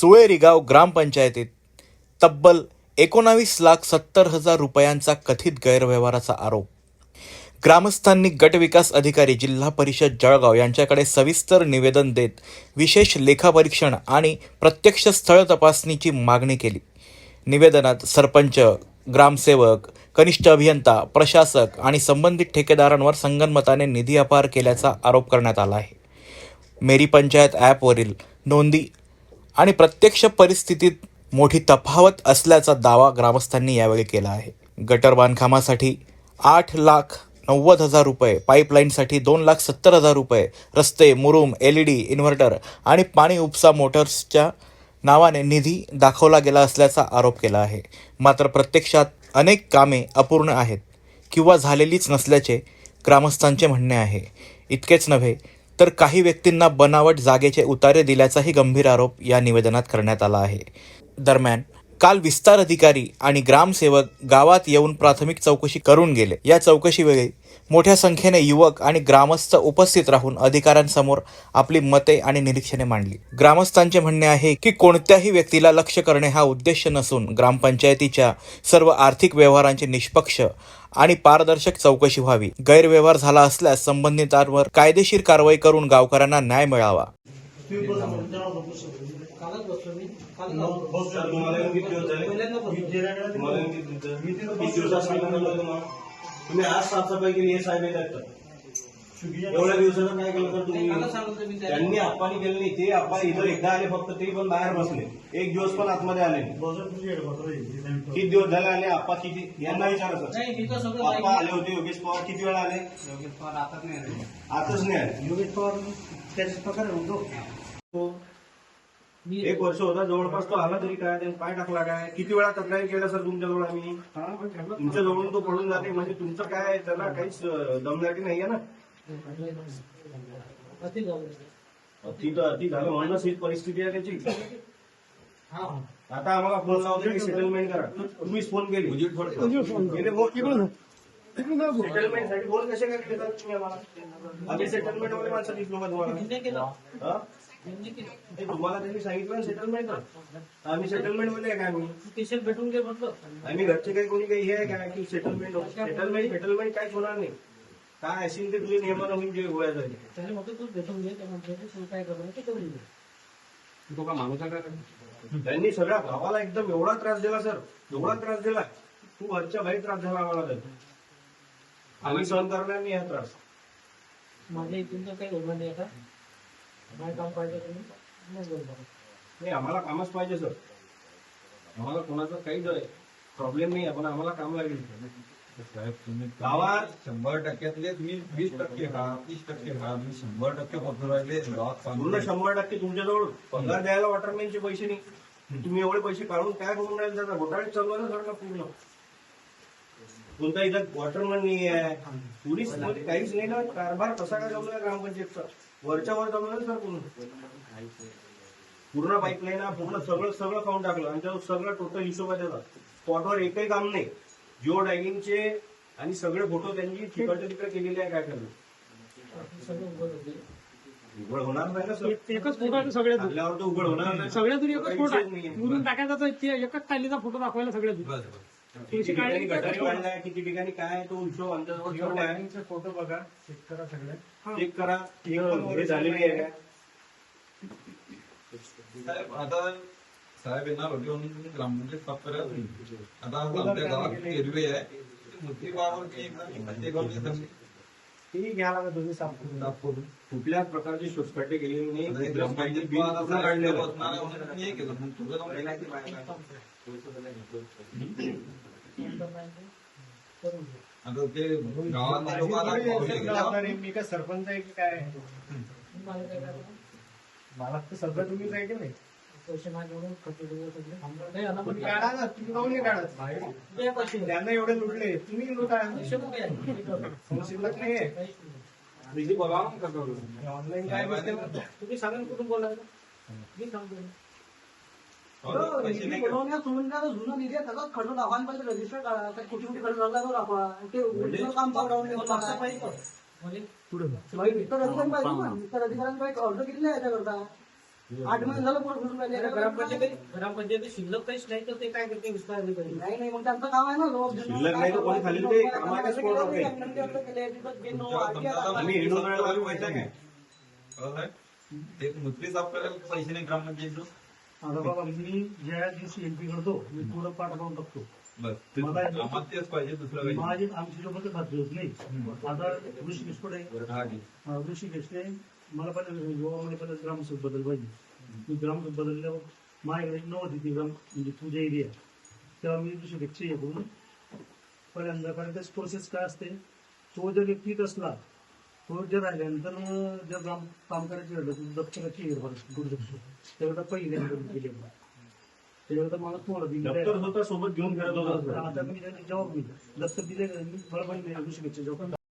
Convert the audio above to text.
सुळेरीगाव ग्रामपंचायतीत तब्बल 19,70,000 रुपयांचा कथित गैरव्यवहाराचा आरोप. ग्रामस्थांनी गटविकास अधिकारी जिल्हा परिषद जळगाव यांच्याकडे सविस्तर निवेदन देत विशेष लेखापरीक्षण आणि प्रत्यक्ष स्थळ तपासणीची मागणी केली. निवेदनात सरपंच, ग्रामसेवक, कनिष्ठ अभियंता, प्रशासक आणि संबंधित ठेकेदारांवर संगनमताने निधी अपहार केल्याचा आरोप करण्यात आला आहे. मेरी पंचायत ॲपवरील नोंदी आणि प्रत्यक्ष परिस्थितीत मोठी तफावत असल्याचा दावा ग्रामस्थांनी यावेळी केला आहे. गटर बांधकामासाठी 8,90,000 रुपये, पाईपलाईनसाठी 2,70,000 रुपये, रस्ते, मुरूम, LED, इन्व्हर्टर आणि पाणी उपसा मोटर्सच्या नावाने निधी दाखवला गेला असल्याचा आरोप केला आहे. मात्र प्रत्यक्षात अनेक कामे अपूर्ण आहेत किंवा झालेलीच नसल्याचे ग्रामस्थांचे म्हणणे आहे. इतकेच नव्हे तर काही व्यक्तींना बनावट जागेचे उतारे दिल्याचाही गंभीर आरोप या निवेदनात करण्यात आला आहे. दरम्यान काल विस्तार अधिकारी आणि ग्रामसेवक गावात येऊन प्राथमिक चौकशी करून गेले. या चौकशीवेळी मोठ्या संख्येने युवक आणि ग्रामस्थ उपस्थित राहून अधिकाऱ्यांसमोर आपली मते आणि निरीक्षणे मांडली. ग्रामस्थांचे म्हणणे आहे की कोणत्याही व्यक्तीला लक्ष्य करणे हा उद्देश नसून ग्रामपंचायतीच्या सर्व आर्थिक व्यवहारांची निष्पक्ष आणि पारदर्शक चौकशी व्हावी. गैरव्यवहार झाला असल्यास संबंधितांवर कायदेशीर कारवाई करून गावकऱ्यांना न्याय मिळावा. तुम्ही आज साफसफाई केली हे साहेब येतात. एवढ्या दिवसानं काय केलं तर तुम्ही त्यांनी आप्पानी केलं नाही. ते आप्पा इथं एकदा आले फक्त, ते पण बाहेर बसले. एक दिवस पण आतमध्ये आले नाही. किती दिवस झाले आले आप्पा? किती यांना विचारायचं. आप्पा आले होते. योगेश पवार किती वेळा आले? योगेश पवार आताच नाही आले. आताच नाही आले. योगेश पवार त्याच प्रकारे होतो. 1 वर्ष होता जवळपास तो आला तरी काय त्याने पाय टाकला काय? किती वेळा तक्रारी केल्या सर तुमच्याजवळ आम्ही? तुमच्या जवळून तो पडून जाते म्हणजे तुमचं काय त्याला काहीच दमदाटी नाहीये ना. तिथं अति झालं म्हणूनच ही परिस्थिती आहे त्याची. आता आम्हाला फोन लावतो की सेटलमेंट करा. तुम्हीच फोन केली. सेटलमेंट साठी फोन कसे काय केले तुम्ही आम्हाला? आम्ही सेटलमेंट वगैरे माणसं दिसलो का तुम्हाला? तुम्हाला त्यांनी सांगितलं सेटलमेंट. आम्ही सेटलमेंट मध्ये आहे का? आम्ही भेटून घे म्हणतो. आम्ही घरचे काही कोणी काही हे आहे का की सेटलमेंट सेटलमेंट काहीच होणार नाही. काय असेल ते तुझे नियमानं होईल जे गोळ्या जाईल. त्यांनी सगळ्या गावाला एकदम एवढा त्रास दिला सर, एवढा त्रास दिला. तू घरच्या बाहेर त्रास झाला आम्हाला. आम्ही सहन करणार नाही हा त्रास. माझ्या इथून काही होणार नाही. आता काम पाहिजे नाही, आम्हाला कामच पाहिजे सर. आम्हाला कोणाचा काही प्रॉब्लेम नाही, पण आम्हाला काम लागेल. साहेब तुम्ही गावात 100%तले तुम्ही 20% खा, 30% खा. तुम्ही 100% पकडून राहिले. पूर्ण 100% तुमच्याजवळ पगार द्यायला वॉटरमॅनचे पैसे नाही. तुम्ही एवढे पैसे काढून काय करून राहिले? त्याचा घोटाळे चालू आहे सर पूर्ण. कोणता इथं वॉटरमॅन नाही आहे, पोलीस काहीच नाही ना. कारभार कसा काय चालू आहे ग्रामपंचायतचा? वरच्या वर चालू आहे सर. पूर्ण पाईपलाईन पूर्ण सगळं खाऊन टाकलं. आणि त्यावर सगळं टोटल हिशोब आहे त्याचा. स्पॉटवर एकही काम नाही. जिओ टॅगिंगचे आणि सगळे फोटो त्यांनी तिकडच्या तिकडे केलेले आहे. काय करणार? उघड होणार नाही ना सर. एकच फोटो सगळ्यात आपल्यावर तर उघड होणार नाही. सगळ्यातून एकच फोटो मुरून टाकायचा तर एकच टालीचा फोटो दाखवायला सगळ्यातून. किती ठिकाणी गटारी वाढलाय, किती ठिकाणी काय तो हिशोब आमच्याजवळ फोटो बघा, चेक करा सगळे. चेक करा. हे झालेली आहे का? साहेब आता साहेब येणार होते म्हणून तुम्ही ग्रामपंचायत साफ करायला. आता आमच्या गावात एरवी आहे मोठी गावावरती ती घ्या लागत तुम्ही साफ करून. कुठल्याच प्रकारची शोषखड्डे केलेली नाही. ग्रामपंचायत हे केलं मग तुझं काम आता ते गावात लोकांना मी काय सरपंच आहे की काय? मला तर सगळं तुम्हीच आहे की नाही. त्यांना एवढे लुटले, तुम्ही लुटा. शिल्लक नाहीये. ऑनलाईन काय तुम्ही सांगा कुठून बोलायचं. मी सांगतो जुना निधी आहे त्याचा खर्च दाखवायला पाहिजे. रजिस्टर कुठे कुठे खर्च झाला दाखवा. ते काम पाहिजे. अधिकाऱ्यांनी ऑर्डर केलेली आहे त्याकरता. 8 महिने झालं पोट भरून राहिले. ग्रामपंचायत शिल्लक काहीच नाही तर ते काय करते विस्तार अधिकारी नाही मग त्यांचं काम आहे ना शिल्लक नाही तर कोणी खाली ते कामाच्याच पोटात नाही. आम्ही हिंदू नळाला पैसा काय कळलं आहे? ते मुद्दे साफ करायला पैसे नाही ग्रामपंचायत आता बाबा मी ज्या दिवशी एंट्री करतो मी पुढं पाठवून टाकतो. बस मला आम्हाला तेच पाहिजे दुसरं काही माझी आमची लोक खात्री होत नाही. आता ऋषिकेश पुढे हा की ऋषिकेशने मला पहिले गोवामध्ये पहिले ग्रामसेवक बदल पाहिजे. मी ग्रामसेवक बदलल्यावर माझ्याकडे नव्हती ती ग्राम म्हणजे तुझ्या एरिया तेव्हा मी ऋषिकेशचे हे करून पहिल्यांदा कारण त्याची प्रोसेस काय असते. तो जर व्यक्तीत असला तो जर राहिल्यानंतर जर ग्राम काम करायची राहिलं तर दप्तराची हे करू शकतो. त्यावेळेला पहिले केले त्यावेळेला मला थोडं दिलं दप्तर स्वतः सोबत घेऊन फिरत होता. आता मी जबाब दिला दप्तर दिले मी मला पहिले ऋषिकेशचे जबाब